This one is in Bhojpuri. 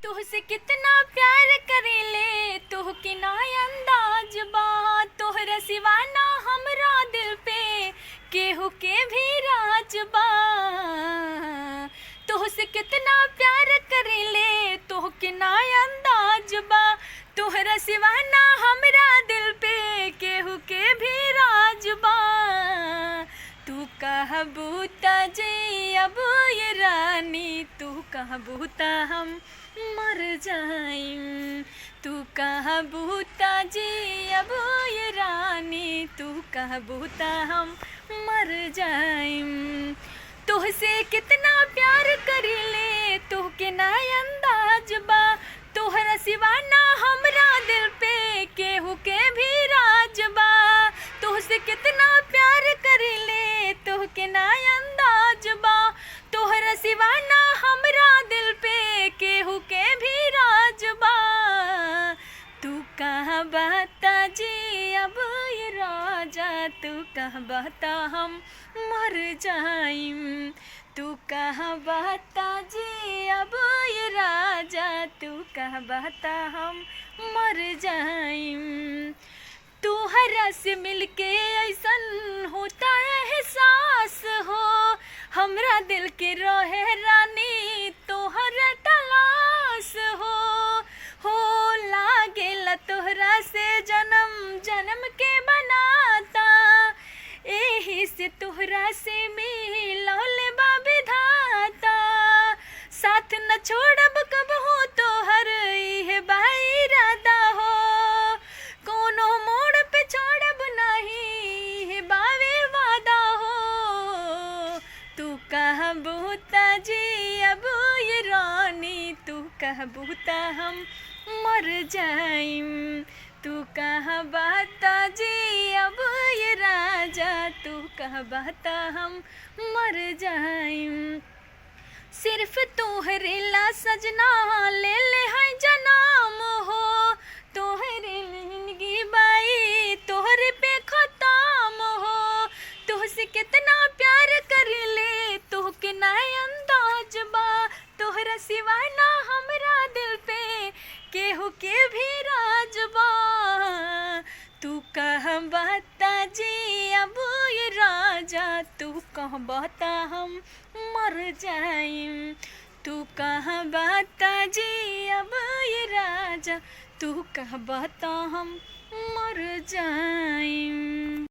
तुहसे कितना प्यार करेले तुहके ना अंदाज बा। तोहरा सिवा ना हमरा दिल पे केहू के भी राज बा। तुहसे कितना प्यार करेले तुहके ना अंदाज बा। तोहरा सिवा ना हमरा दिल पे केहू के भी राज बा। तू कहबू त जी अब ये रानी, तू कहबू त हम मर जाइम। तू कहबू त जी अब ये रानी, तू कहबू त हम मर जाइम। तुहसे कितना प्यार करीले तुहके ना अंदाज बा। तोहरा सिवा ना हमरा दिल पे केहू के भी राज बा। तुहसे कितना प्यार करीले तुहके ना अंदाज बा। तोहरा सिवा ना हमरा दिल पे केहू के भी राज बा। तू कहबा त जी अब ये राजा, तू कहबा त हम मर जाइम। तू कहबा त जी अब ये राजा, तू कहबा त हम मर जाइम। तोहरा से मिलके ऐसन होता एहसास हो, हमरा दिल के रहे रानी तोहरा तलाश हो लागेला तोहरा से जन्म जन्म के बनाता। एही से तोहरा से मिलल बा विधाता। साथ न छोड़ब कबहू तोहर इहे बा इरादा हो। कोनो मोड़ पे छोड़ब नहीं इहे बावे वादा हो। तू कहबू त जी अब ये रानी, तू कहबू त हम मर जाइम। तू कहबा त जी अब ये राजा, तू कहबा त हम मर जाइम। सिर्फ तोहरे ला सजना ले ले है जनाम हो। तोहरे जिंदगी बाई तोहरे पे खत्म हो। तुहसे कितना प्यार करीले तुहके ना अंदाज बा। तोहरा सिवा ना हमरा दिल पे केहू के भी राज बा। तू कहबा त जी अब ये राजा, तू कहबा त हम मर जाइम। तू कहबा त जी अब ये राजा, तू कहबा त हम मर जाइम।